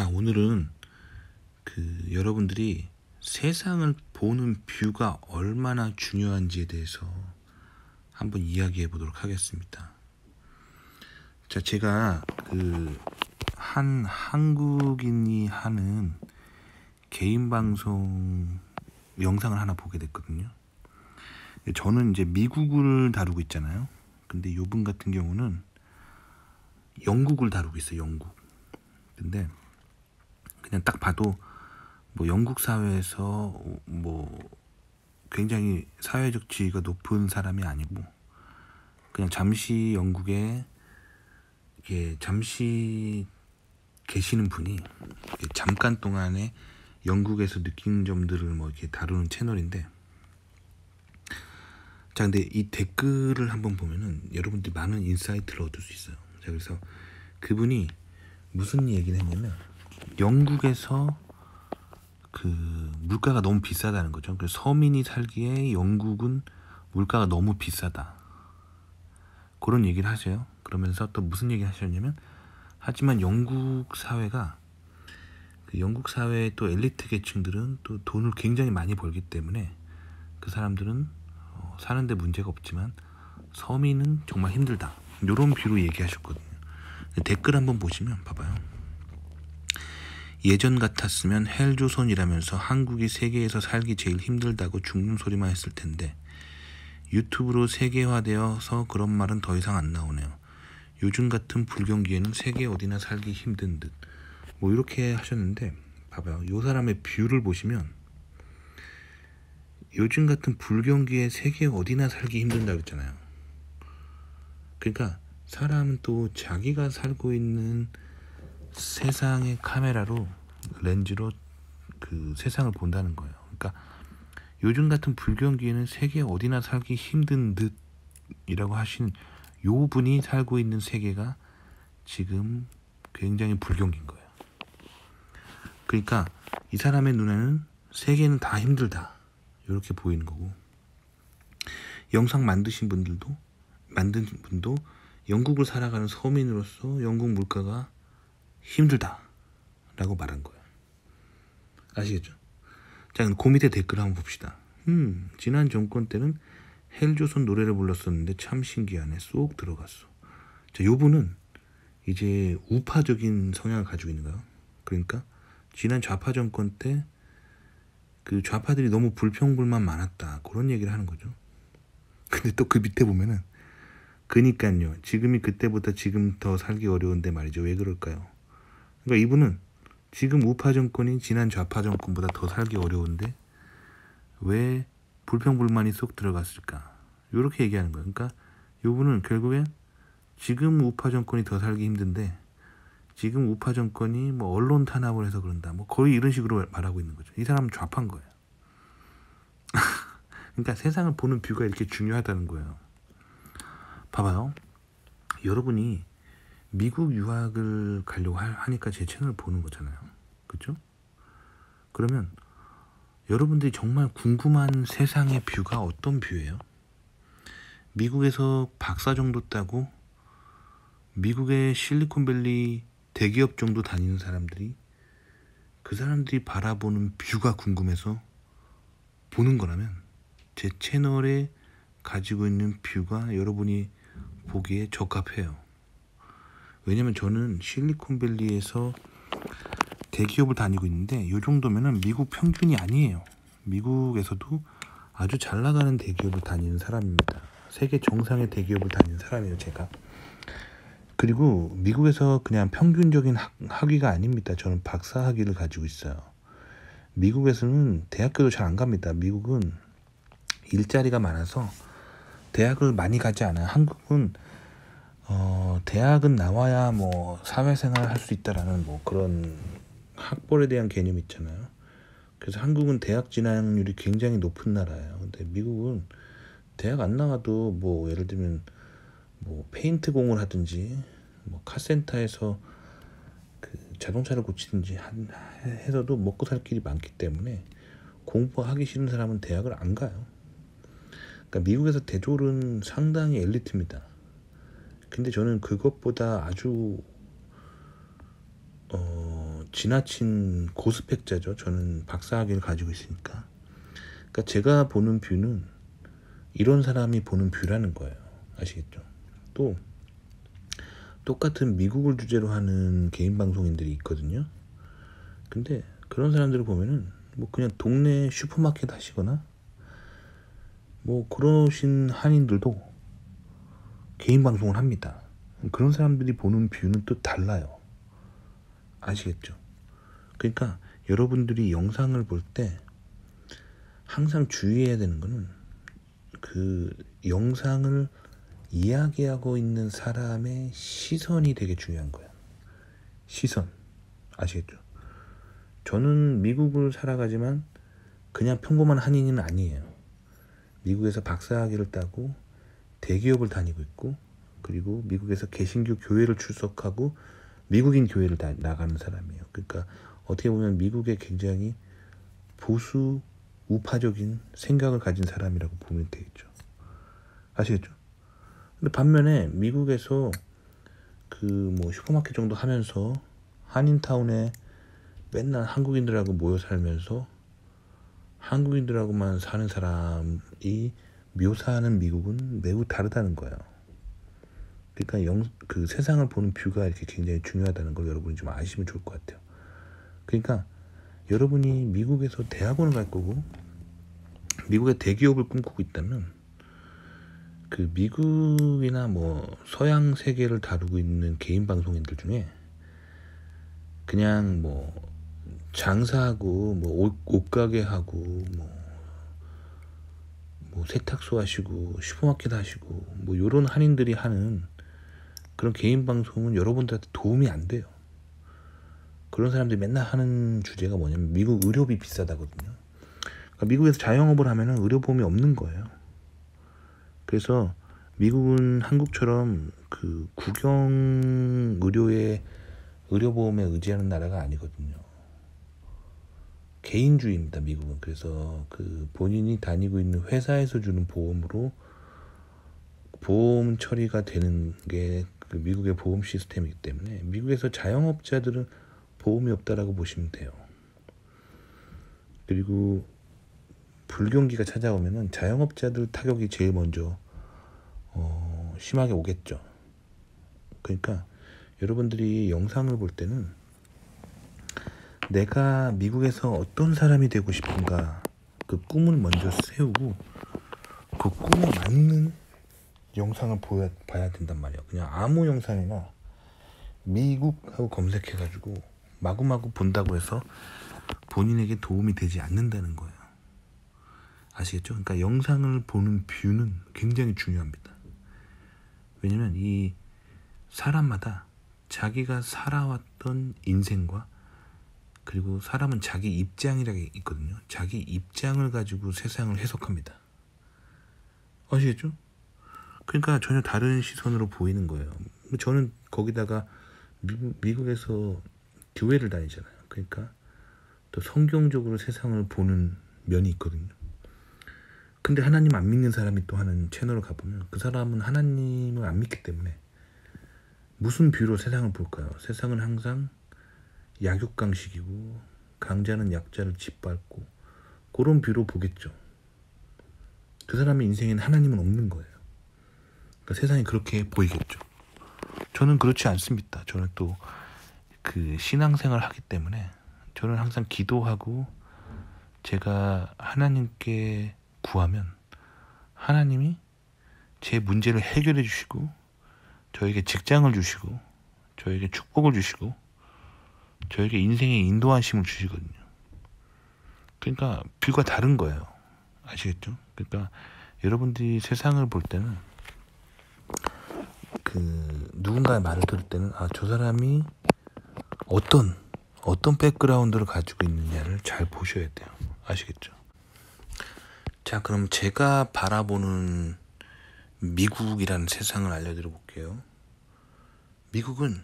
자, 오늘은 여러분들이 세상을 보는 뷰가 얼마나 중요한지에 대해서 한번 이야기해 보도록 하겠습니다. 자, 제가 한 한국인이 하는 개인 방송 영상을 하나 보게 됐거든요. 저는 이제 미국을 다루고 있잖아요. 근데 요분 같은 경우는 영국을 다루고 있어요. 영국. 근데 그냥 딱 봐도 뭐 영국 사회에서 뭐 굉장히 사회적 지위가 높은 사람이 아니고 그냥 잠시 영국에 잠시 계시는 분이 잠깐 동안에 영국에서 느낀 점들을 뭐 이렇게 다루는 채널인데, 자, 근데 이 댓글을 한번 보면은 여러분들이 많은 인사이트를 얻을 수 있어요. 자, 그래서 그분이 무슨 얘기를 했냐면 영국에서 물가가 너무 비싸다는 거죠. 그래서 서민이 살기에 영국은 물가가 너무 비싸다, 그런 얘기를 하세요. 그러면서 또 무슨 얘기를 하셨냐면, 하지만 영국 사회가 영국 사회의 또 엘리트 계층들은 또 돈을 굉장히 많이 벌기 때문에 그 사람들은 사는데 문제가 없지만 서민은 정말 힘들다, 이런 뷰로 얘기하셨거든요. 댓글 한번 보시면 봐봐요. 예전 같았으면 헬조선이라면서 한국이 세계에서 살기 제일 힘들다고 죽는 소리만 했을 텐데 유튜브로 세계화되어서 그런 말은 더 이상 안 나오네요. 요즘 같은 불경기에는 세계 어디나 살기 힘든 듯, 뭐 이렇게 하셨는데, 봐봐요. 요 사람의 뷰를 보시면 요즘 같은 불경기에 세계 어디나 살기 힘든다 그랬잖아요. 그러니까 사람은 또 자기가 살고 있는 세상의 카메라로, 렌즈로 세상을 본다는 거예요. 그러니까 요즘 같은 불경기에는 세계 어디나 살기 힘든 듯 이라고 하신 요 분이 살고 있는 세계가 지금 굉장히 불경기인 거예요. 그러니까 이 사람의 눈에는 세계는 다 힘들다, 이렇게 보이는 거고, 영상 만든 분도 영국을 살아가는 서민으로서 영국 물가가 힘들다 라고 말한 거예요. 아시겠죠? 자, 그 밑에 댓글 한번 봅시다. 지난 정권 때는 헬조선 노래를 불렀었는데 참 신기하네, 쏙 들어갔어. 자, 요분은 이제 우파적인 성향을 가지고 있는 거예요. 그러니까 지난 좌파 정권 때 좌파들이 너무 불평불만 많았다, 그런 얘기를 하는 거죠. 근데 또 그 밑에 보면은, 그니까요, 지금이 그때보다 지금 더 살기 어려운데 말이죠. 왜 그럴까요? 그러니까 이분은 지금 우파 정권이 지난 좌파 정권보다 더 살기 어려운데 왜 불평불만이 쏙 들어갔을까, 이렇게 얘기하는 거예요. 그러니까 이분은 결국엔 지금 우파 정권이 더 살기 힘든데 지금 우파 정권이 뭐 언론 탄압을 해서 그런다, 뭐 거의 이런 식으로 말하고 있는 거죠. 이 사람은 좌파인 거예요. 그러니까 세상을 보는 뷰가 이렇게 중요하다는 거예요. 봐봐요. 여러분이 미국 유학을 가려고 하니까 제 채널을 보는 거잖아요. 그렇죠? 그러면 여러분들이 정말 궁금한 세상의 뷰가 어떤 뷰예요? 미국에서 박사 정도 따고 미국의 실리콘밸리 대기업 정도 다니는 사람들이, 그 사람들이 바라보는 뷰가 궁금해서 보는 거라면 제 채널에 가지고 있는 뷰가 여러분이 보기에 적합해요. 왜냐면 저는 실리콘밸리에서 대기업을 다니고 있는데 이 정도면은 미국 평균이 아니에요. 미국에서도 아주 잘 나가는 대기업을 다니는 사람입니다. 세계 정상의 대기업을 다니는 사람이에요, 제가. 그리고 미국에서 그냥 평균적인 학위가 아닙니다. 저는 박사 학위를 가지고 있어요. 미국에서는 대학교도 잘 안 갑니다. 미국은 일자리가 많아서 대학을 많이 가지 않아요. 한국은 대학은 나와야 뭐 사회생활 할 수 있다라는 뭐 그런 학벌에 대한 개념이 있잖아요. 그래서 한국은 대학 진학률이 굉장히 높은 나라예요. 근데 미국은 대학 안 나와도 뭐 예를 들면 뭐 페인트 공을 하든지 뭐 카센터에서 자동차를 고치든지 해서도 먹고 살 길이 많기 때문에 공부하기 싫은 사람은 대학을 안 가요. 그러니까 미국에서 대졸은 상당히 엘리트입니다. 근데 저는 그것보다 아주 지나친 고스펙자죠. 저는 박사학위를 가지고 있으니까. 그러니까 제가 보는 뷰는 이런 사람이 보는 뷰라는 거예요. 아시겠죠? 또 똑같은 미국을 주제로 하는 개인 방송인들이 있거든요. 근데 그런 사람들을 보면은 뭐 그냥 동네 슈퍼마켓 하시거나 뭐 그러신 한인들도 개인 방송을 합니다. 그런 사람들이 보는 뷰는 또 달라요. 아시겠죠? 그러니까 여러분들이 영상을 볼 때 항상 주의해야 되는 거는 그 영상을 이야기하고 있는 사람의 시선이 되게 중요한 거야. 시선. 아시겠죠? 저는 미국을 살아가지만 그냥 평범한 한인은 아니에요. 미국에서 박사학위를 따고 대기업을 다니고 있고, 그리고 미국에서 개신교 교회를 출석하고 미국인 교회를 나가는 사람이에요. 그러니까 어떻게 보면 미국에 굉장히 보수 우파적인 생각을 가진 사람이라고 보면 되겠죠. 아시겠죠? 근데 반면에 미국에서 그 뭐 슈퍼마켓 정도 하면서 한인타운에 맨날 한국인들하고 모여 살면서 한국인들하고만 사는 사람이 묘사하는 미국은 매우 다르다는 거예요. 그러니까 그 세상을 보는 뷰가 이렇게 굉장히 중요하다는 걸 여러분이 좀 아시면 좋을 것 같아요. 그러니까 여러분이 미국에서 대학원을 갈 거고 미국의 대기업을 꿈꾸고 있다면 그 미국이나 뭐 서양 세계를 다루고 있는 개인 방송인들 중에 그냥 뭐 장사하고 뭐 옷가게 하고 뭐 세탁소 하시고 슈퍼마켓 하시고 뭐 요런 한인들이 하는 그런 개인 방송은 여러분들한테 도움이 안 돼요. 그런 사람들이 맨날 하는 주제가 뭐냐면 미국 의료비 비싸다거든요. 그러니까 미국에서 자영업을 하면은 의료보험이 없는 거예요. 그래서 미국은 한국처럼 그 국영 의료의 의료보험에 의지하는 나라가 아니거든요. 개인주의입니다, 미국은. 그래서 그 본인이 다니고 있는 회사에서 주는 보험으로 보험 처리가 되는 게 그 미국의 보험 시스템이기 때문에 미국에서 자영업자들은 보험이 없다라고 보시면 돼요. 그리고 불경기가 찾아오면은 자영업자들 타격이 제일 먼저 심하게 오겠죠. 그러니까 여러분들이 영상을 볼 때는 내가 미국에서 어떤 사람이 되고 싶은가 그 꿈을 먼저 세우고 그 꿈에 맞는 영상을 봐야 된단 말이에요. 그냥 아무 영상이나 미국 하고 검색해가지고 마구마구 본다고 해서 본인에게 도움이 되지 않는다는 거예요. 아시겠죠? 그러니까 영상을 보는 뷰는 굉장히 중요합니다. 왜냐면 이 사람마다 자기가 살아왔던 인생과 그리고 사람은 자기 입장이라고 있거든요. 자기 입장을 가지고 세상을 해석합니다. 아시겠죠? 그러니까 전혀 다른 시선으로 보이는 거예요. 저는 거기다가 미국에서 교회를 다니잖아요. 그러니까 또 성경적으로 세상을 보는 면이 있거든요. 근데 하나님 안 믿는 사람이 또 하는 채널을 가보면 그 사람은 하나님을 안 믿기 때문에 무슨 뷰로 세상을 볼까요? 세상은 항상 약육강식이고 강자는 약자를 짓밟고 그런 뷰로 보겠죠. 그 사람의 인생에는 하나님은 없는 거예요. 그러니까 세상이 그렇게 보이겠죠. 저는 그렇지 않습니다. 저는 또 그 신앙생활을 하기 때문에 저는 항상 기도하고 제가 하나님께 구하면 하나님이 제 문제를 해결해 주시고 저에게 직장을 주시고 저에게 축복을 주시고 저에게 인생의 인도하심을 주시거든요. 그러니까 뷰가 다른 거예요. 아시겠죠? 그러니까 여러분들이 세상을 볼 때는 그 누군가의 말을 들을 때는 아, 저 사람이 어떤 백그라운드를 가지고 있느냐를 잘 보셔야 돼요. 아시겠죠? 자, 그럼 제가 바라보는 미국이라는 세상을 알려드려 볼게요. 미국은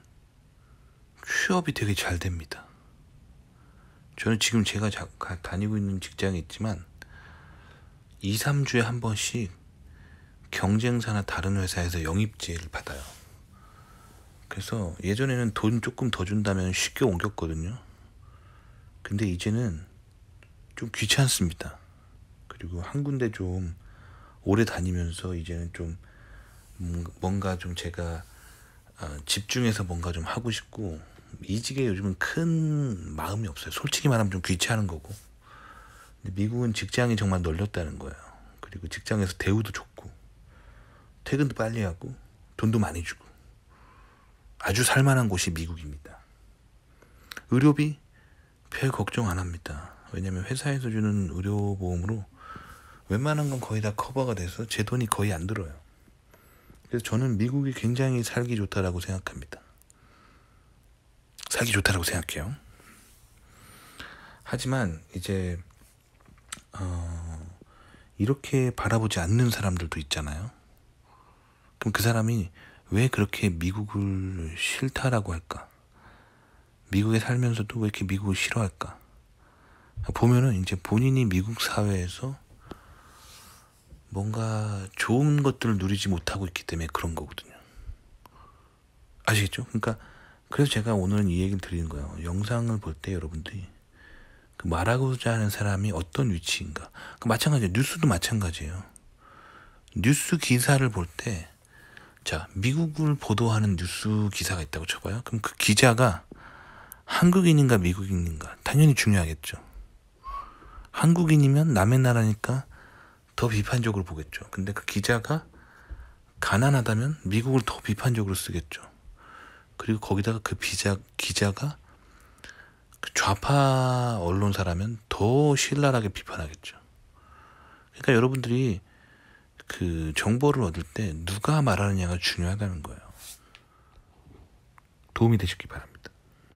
취업이 되게 잘 됩니다. 저는 지금 제가 다니고 있는 직장이 있지만 2, 3주에 한 번씩 경쟁사나 다른 회사에서 영입제를 받아요. 그래서 예전에는 돈 조금 더 준다면 쉽게 옮겼거든요. 근데 이제는 좀 귀찮습니다. 그리고 한 군데 좀 오래 다니면서 이제는 좀 뭔가 좀 제가 집중해서 뭔가 좀 하고 싶고, 이직에 요즘은 큰 마음이 없어요. 솔직히 말하면 좀 귀찮은 거고. 근데 미국은 직장이 정말 널렸다는 거예요. 그리고 직장에서 대우도 좋고, 퇴근도 빨리 하고, 돈도 많이 주고, 아주 살만한 곳이 미국입니다. 의료비 별 걱정 안 합니다. 왜냐면 회사에서 주는 의료보험으로 웬만한 건 거의 다 커버가 돼서 제 돈이 거의 안 들어요. 그래서 저는 미국이 굉장히 살기 좋다라고 생각합니다. 살기 좋다라고 생각해요. 하지만 이제 이렇게 바라보지 않는 사람들도 있잖아요. 그럼 그 사람이 왜 그렇게 미국을 싫다라고 할까? 미국에 살면서도 왜 이렇게 미국을 싫어할까? 보면은 이제 본인이 미국 사회에서 뭔가 좋은 것들을 누리지 못하고 있기 때문에 그런 거거든요. 아시겠죠? 그러니까 그래서 제가 오늘은 이 얘기를 드리는 거예요. 영상을 볼 때 여러분들이 그 말하고자 하는 사람이 어떤 위치인가. 그 마찬가지예요. 뉴스도 마찬가지예요. 뉴스 기사를 볼 때, 자, 미국을 보도하는 뉴스 기사가 있다고 쳐봐요. 그럼 그 기자가 한국인인가 미국인인가 당연히 중요하겠죠. 한국인이면 남의 나라니까 더 비판적으로 보겠죠. 근데 그 기자가 가난하다면 미국을 더 비판적으로 쓰겠죠. 그리고 거기다가 그 기자가 그 좌파 언론사라면 더 신랄하게 비판하겠죠. 그러니까 여러분들이 그 정보를 얻을 때 누가 말하느냐가 중요하다는 거예요. 도움이 되셨기 바랍니다.